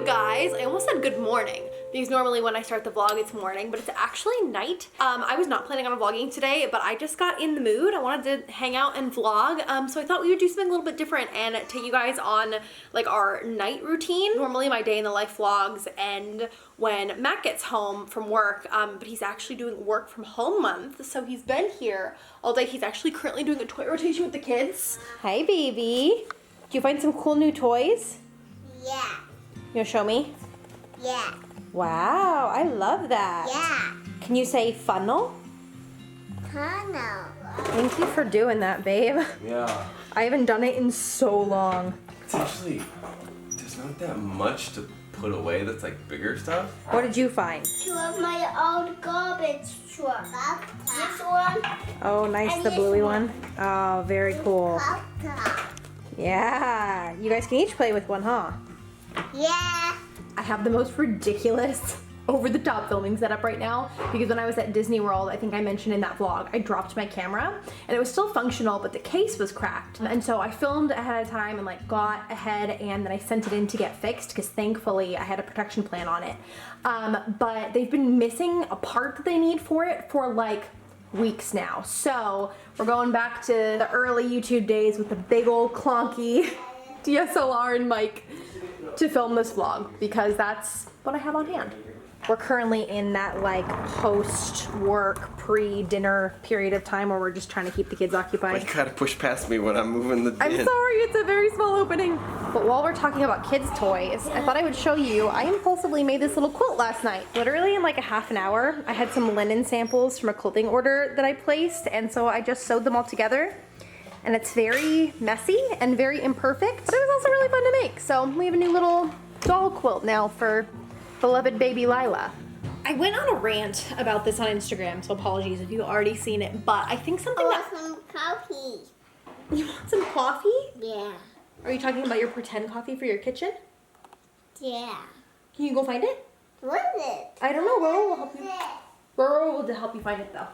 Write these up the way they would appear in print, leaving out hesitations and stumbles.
guys. I almost said good morning because normally when I start the vlog it's morning, but it's actually night. I was not planning on vlogging today, but I just got in the mood. I wanted to hang out and vlog, so I thought we would do something a little bit different and take you guys on like our night routine. Normally my day in the life vlogs end when Matt gets home from work, but he's actually doing work from home month, so he's been here all day. He's actually currently doing a toy rotation with the kids. Hi baby. Do you find some cool new toys? Yeah. You wanna show me? Yeah. Wow, I love that. Yeah. Can you say funnel? Funnel. Thank you for doing that, babe. Yeah. I haven't done it in so long. It's actually, there's not that much to put away that's like bigger stuff. What did you find? Two of my old garbage truck. This one. Oh, nice, And the this bluey one. one. Oh, very cool. Yeah, you guys can each play with one, huh? Yeah. I have the most ridiculous over-the-top filming setup right now because when I was at Disney World, I think I mentioned in that vlog, I dropped my camera and it was still functional, but the case was cracked. And so I filmed ahead of time and like got ahead and then I sent it in to get fixed because thankfully I had a protection plan on it. But they've been missing a part that they need for it for like weeks now. So we're going back to the early YouTube days with the big old clunky DSLR and mic to film this vlog because that's what I have on hand. We're currently in that like post-work, pre-dinner period of time where we're just trying to keep the kids occupied. You gotta push past me when I'm moving the bin. I'm sorry, it's a very small opening. But while we're talking about kids' toys, I thought I would show you, I impulsively made this little quilt last night. Literally in like a half an hour, I had some linen samples from a clothing order that I placed, and so I just sewed them all together. And it's very messy and very imperfect, but it was also really fun to make. So we have a new little doll quilt now for beloved baby Lila. I went on a rant about this on Instagram, so apologies if you've already seen it, but I think something I that... want some coffee. You want some coffee? Yeah. Are you talking about your pretend coffee for your kitchen? Yeah. Can you go find it? What is it? I don't know, Roro will help you. Roro will help you find it though.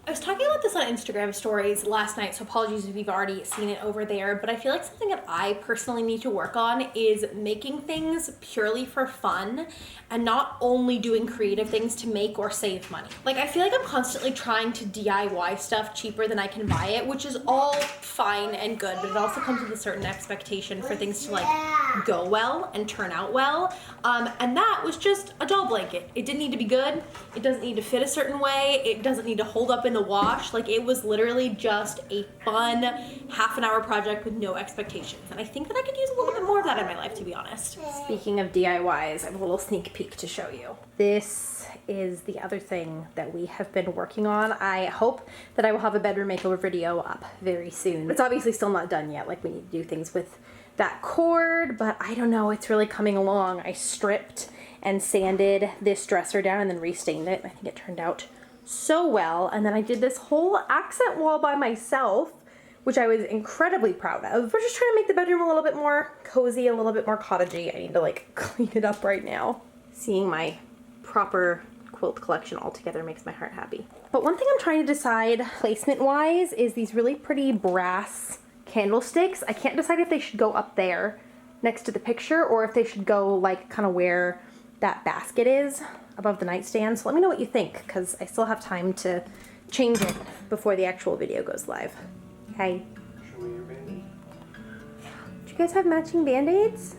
I was talking about this on Instagram stories last night, so apologies if you've already seen it over there, but I feel like something that I personally need to work on is making things purely for fun and not only doing creative things to make or save money. Like, I feel like I'm constantly trying to DIY stuff cheaper than I can buy it, which is all fine and good, but it also comes with a certain expectation for things to like go well and turn out well. And that was just a doll blanket. It didn't need to be good. It doesn't need to fit a certain way. It doesn't need to hold up in the wash. Like, it was literally just a fun half-an-hour project with no expectations. And I think that I could use a little bit more of that in my life, to be honest. Speaking of DIYs, I have a little sneak peek to show you. This is the other thing that we have been working on. I hope that I will have a bedroom makeover video up very soon. It's obviously still not done yet. Like, we need to do things with that cord, but I don't know, it's really coming along. I stripped and sanded this dresser down and then restained it. I think it turned out so well. And then I did this whole accent wall by myself, which I was incredibly proud of. We're just trying to make the bedroom a little bit more cozy, a little bit more cottagey. I need to like clean it up right now. Seeing my proper quilt collection all together makes my heart happy. But one thing I'm trying to decide placement wise is these really pretty brass candlesticks. I can't decide if they should go up there next to the picture or if they should go like kind of where that basket is above the nightstand. So let me know what you think because I still have time to change it before the actual video goes live. Hey. Show me your band-aid. Do you guys have matching band-aids?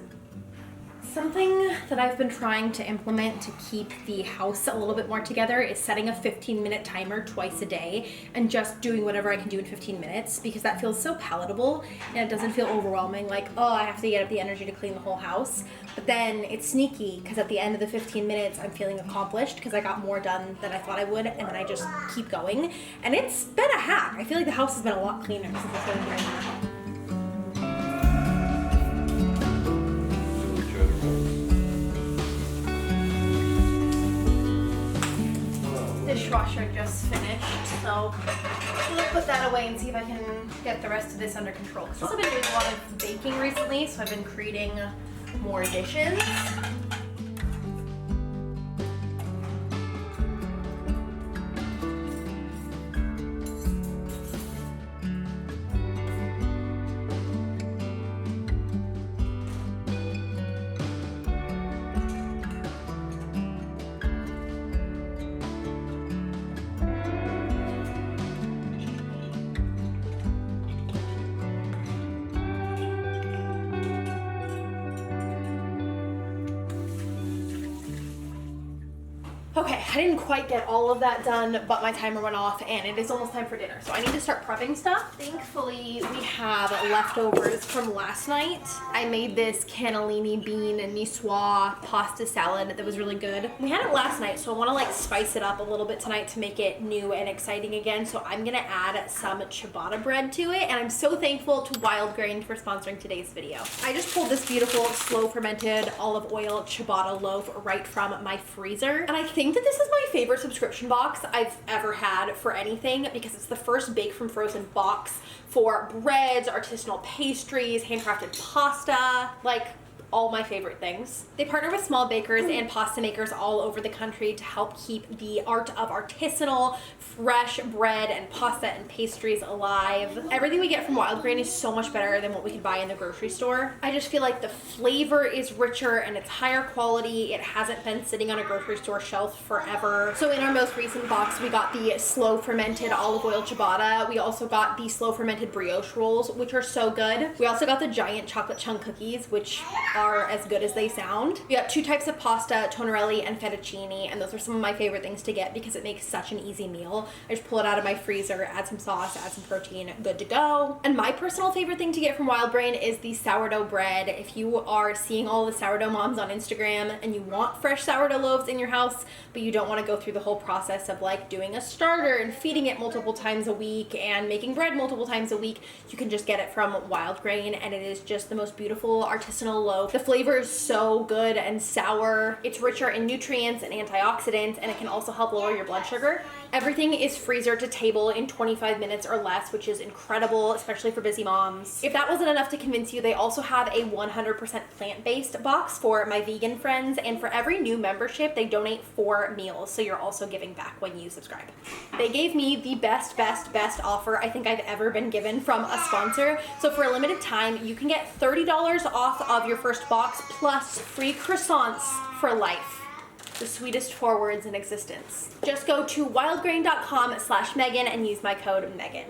Something that I've been trying to implement to keep the house a little bit more together is setting a 15-minute timer twice a day and just doing whatever I can do in 15 minutes because that feels so palatable and it doesn't feel overwhelming like, oh, I have to get up the energy to clean the whole house. But then it's sneaky because at the end of the 15 minutes I'm feeling accomplished because I got more done than I thought I would and then I just keep going. And it's been a hack. I feel like the house has been a lot cleaner since I've been here. Dishwasher just finished, so I'm gonna put that away and see if I can get the rest of this under control. I've also been doing a lot of baking recently, so I've been creating more dishes. Okay, I didn't quite get all of that done, but my timer went off and it is almost time for dinner. So I need to start prepping stuff. Thankfully, we have leftovers from last night. I made this cannellini bean and niçoise pasta salad that was really good. We had it last night, so I want to like spice it up a little bit tonight to make it new and exciting again. So I'm gonna add some ciabatta bread to it, and I'm so thankful to Wild Grain for sponsoring today's video. I just pulled this beautiful slow fermented olive oil ciabatta loaf right from my freezer, and I think that this is my favorite subscription box I've ever had for anything because it's the first bake from frozen box for breads, artisanal pastries, handcrafted pasta, like all my favorite things. They partner with small bakers and pasta makers all over the country to help keep the art of artisanal, fresh bread and pasta and pastries alive. Everything we get from Wild Grain is so much better than what we could buy in the grocery store. I just feel like the flavor is richer and it's higher quality. It hasn't been sitting on a grocery store shelf forever. So in our most recent box, we got the slow fermented olive oil ciabatta. We also got the slow fermented brioche rolls, which are so good. We also got the giant chocolate chunk cookies, which are as good as they sound. We got 2 types of pasta, tonarelli and fettuccine, and those are some of my favorite things to get because it makes such an easy meal. I just pull it out of my freezer, add some sauce, add some protein, good to go. And my personal favorite thing to get from Wild Grain is the sourdough bread. If you are seeing all the sourdough moms on Instagram and you want fresh sourdough loaves in your house, but you don't want to go through the whole process of like doing a starter and feeding it multiple times a week and making bread multiple times a week, you can just get it from Wild Grain, and it is just the most beautiful artisanal loaf. The flavor is so good and sour. It's richer in nutrients and antioxidants, and it can also help lower your blood sugar. Everything is freezer to table in 25 minutes or less, which is incredible, especially for busy moms. If that wasn't enough to convince you, they also have a 100% plant-based box for my vegan friends, and for every new membership, they donate 4 meals, so you're also giving back when you subscribe. They gave me the best offer I think I've ever been given from a sponsor. So for a limited time, you can get $30 off of your first box plus free croissants for life. The sweetest 4 words in existence. Just go to wildgrain.com/Megan and use my code Megan.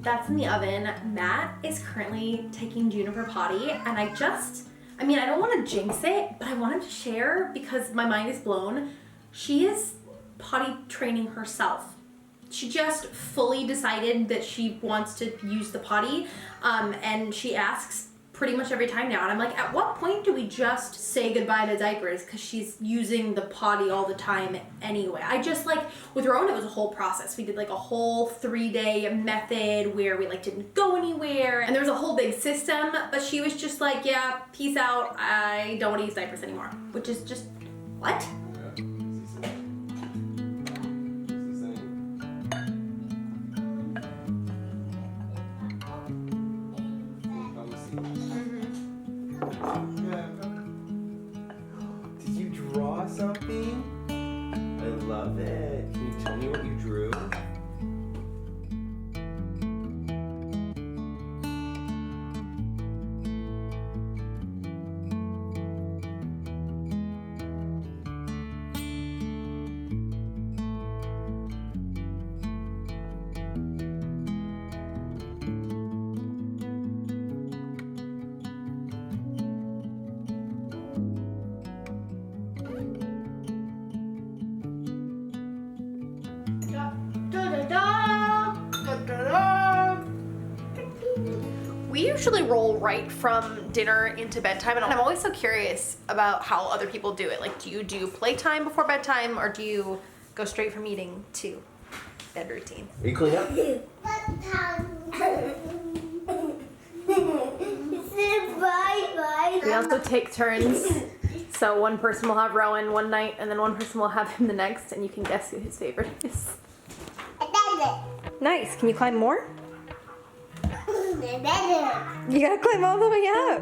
That's in the oven. Matt is currently taking Juniper potty, and I don't want to jinx it, but I wanted to share because my mind is blown. She is potty training herself. She just fully decided that she wants to use the potty, and she asks pretty much every time now. And I'm like, at what point do we just say goodbye to diapers? Because she's using the potty all the time anyway. I just with Rowan, it was a whole process. We did a whole 3-day method where we didn't go anywhere, and there was a whole big system, but she was just like, yeah, peace out. I don't want to use diapers anymore, which is just, what? Did you draw something? I love it. Can you tell me what you drew? We usually roll right from dinner into bedtime, and I'm always so curious about how other people do it. Do you do playtime before bedtime, or do you go straight from eating to bed routine? Are you cleaning up? We also take turns, so one person will have Rowan one night, and then one person will have him the next, and you can guess who his favorite is. Nice. Can you climb more? You gotta climb all the way up.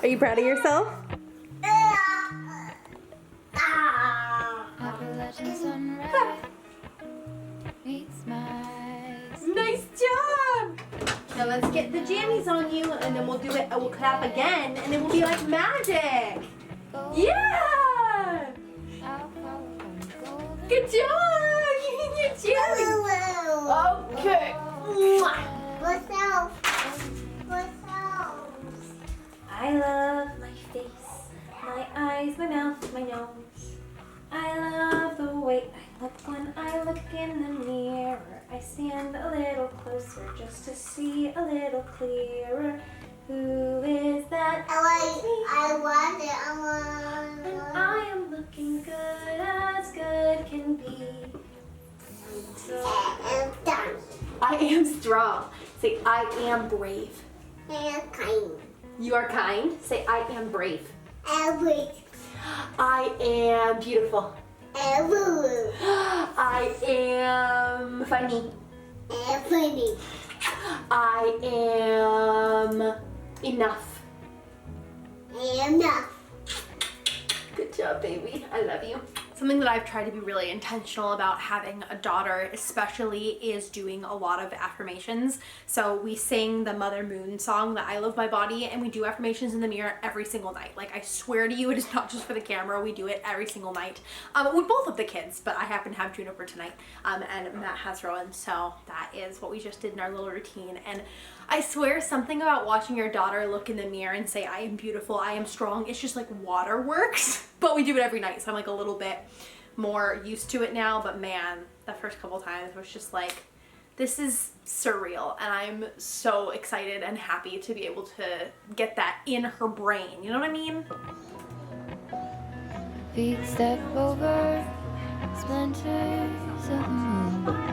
Are you proud of yourself? Nice job! Now let's get the jammies on you, and then we'll do it. We'll clap again, and then we'll be like magic. Yeah! Good job! You can get jammies. Okay. stand a little closer just to see a little clearer. Who is that? I want it. And I am looking good as good can be. I'm done. I am strong. Say, I am brave. I'm kind. You are kind. Say, I am brave. I'm weak. I am beautiful. I'm woo. I am funny. I'm funny. I am enough. I'm enough. Good job, baby. I love you. Something that I've tried to be really intentional about having a daughter especially is doing a lot of affirmations. So we sing the Mother Moon song, the I Love My Body, and we do affirmations in the mirror every single night. Like, I swear to you, it is not just for the camera. We do it every single night with both of the kids, but I happen to have Juniper tonight and Matt has Rowan. So that is what we just did in our little routine. And I swear something about watching your daughter look in the mirror and say, I am beautiful, I am strong. It's just like waterworks, but we do it every night. So I'm like a little bit more used to it now, but man, the first couple times was just like, this is surreal. And I'm so excited and happy to be able to get that in her brain. You know what I mean? Feet step over splinters of the moon.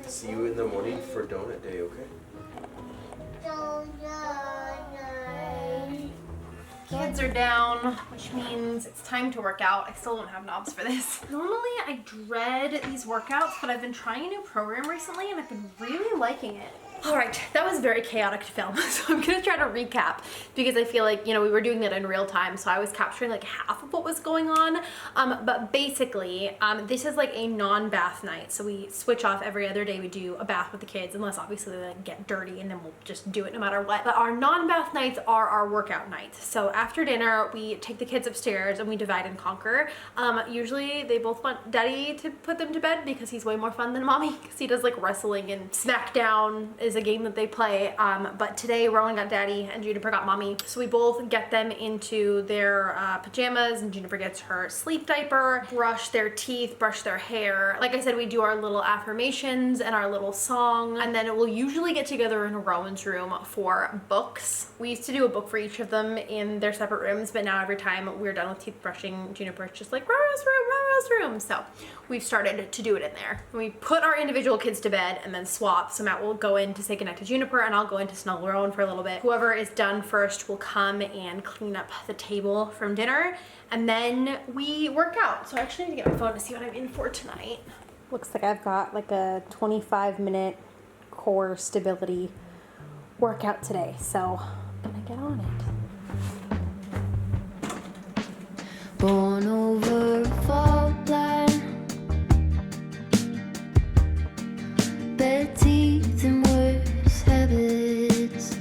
See you in the morning for donut day, okay? Kids are down, which means it's time to work out. I still don't have knobs for this. Normally I dread these workouts, but I've been trying a new program recently and I've been really liking it. All right, that was very chaotic to film, so I'm gonna try to recap because I feel like, you know, we were doing it in real time, so I was capturing like half of what was going on. But basically, this is like a non-bath night, so we switch off every other day. We do a bath with the kids, unless obviously they like, get dirty, and then we'll just do it no matter what. But our non-bath nights are our workout nights. So after dinner, we take the kids upstairs and we divide and conquer. Usually they both want daddy to put them to bed because he's way more fun than mommy, because he does like wrestling, and Smackdown is a game that they play. But today Rowan got daddy and Juniper got mommy. So we both get them into their pajamas, and Juniper gets her sleep diaper, brush their teeth, brush their hair. Like I said, we do our little affirmations and our little song, and then we'll usually get together in Rowan's room for books. We used to do a book for each of them in their separate rooms, but now every time we're done with teeth brushing, Juniper's just like, Roro's room, Roro's room. So we've started to do it in there. We put our individual kids to bed and then swap. So Matt will go in to say goodnight to Juniper, and I'll go in to snuggle Rowan for a little bit. Whoever is done first will come and clean up the table from dinner, and then we work out. So I actually need to get my phone to see what I'm in for tonight. Looks like I've got like a 25-minute core stability workout today, so I'm gonna get on it. Born over a fault line, bad teeth and worse habits,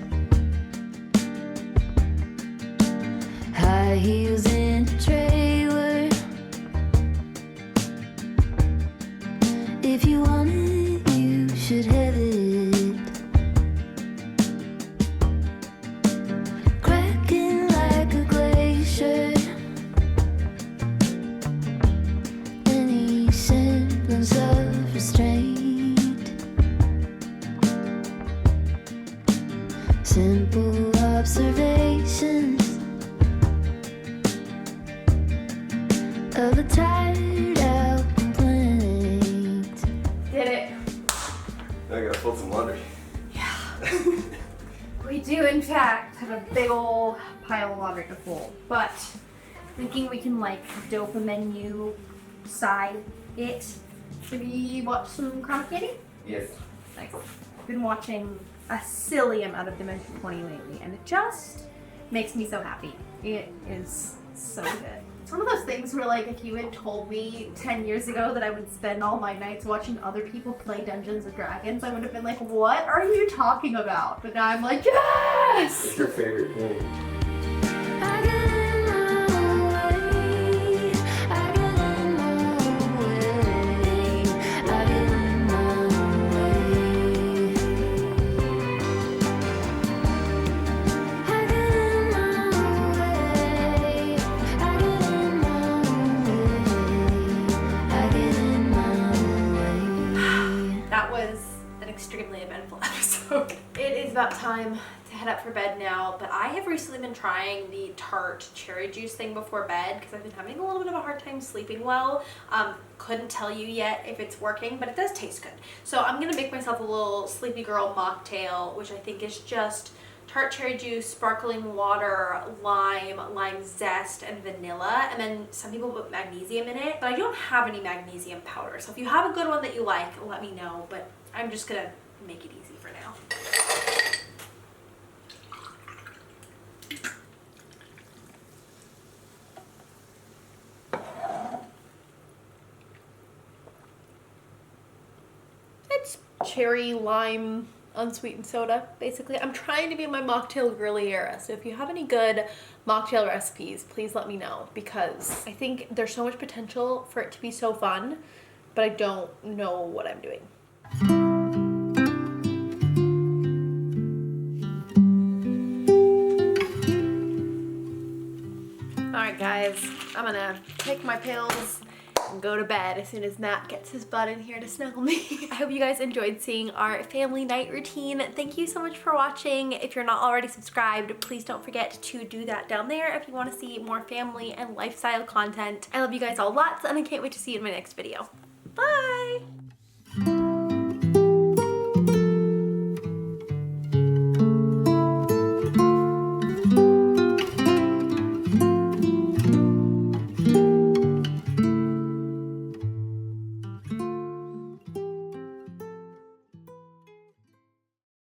high heels in a trailer. If you want it, you should have it. Cracking like a glacier. Any semblance of restraint. Simple observations of a tired out complaint. Did it. Now I gotta fold some laundry. We do, in fact, have a big old pile of laundry to fold, but thinking we can like dopamine you side it. Should we watch some Chronic Candy? Yes. Nice. I've been watching a silly amount of Dimension 20 lately, and it just makes me so happy. It is so good. It's one of those things where, like, if you had told me 10 years ago that I would spend all my nights watching other people play Dungeons and Dragons, I would have been like, what are you talking about? But now I'm like, yes! What's your favorite thing? I got in my about time to head up for bed now, but I have recently been trying the tart cherry juice thing before bed because I've been having a little bit of a hard time sleeping well. Couldn't tell you yet if it's working, but it does taste good. So I'm gonna make myself a little sleepy girl mocktail, which I think is just tart cherry juice, sparkling water, lime zest, and vanilla. And then some people put magnesium in it, but I don't have any magnesium powder. So if you have a good one that you like, let me know, but I'm just gonna make it easy for now. It's cherry, lime, unsweetened soda, basically. I'm trying to be my mocktail girly era, so if you have any good mocktail recipes, please let me know, because I think there's so much potential for it to be so fun, but I don't know what I'm doing. Alright guys, I'm gonna take my pills and go to bed as soon as Matt gets his butt in here to snuggle me. I hope you guys enjoyed seeing our family night routine. Thank you so much for watching. If you're not already subscribed, please don't forget to do that down there if you want to see more family and lifestyle content. I love you guys all lots, and I can't wait to see you in my next video. Bye!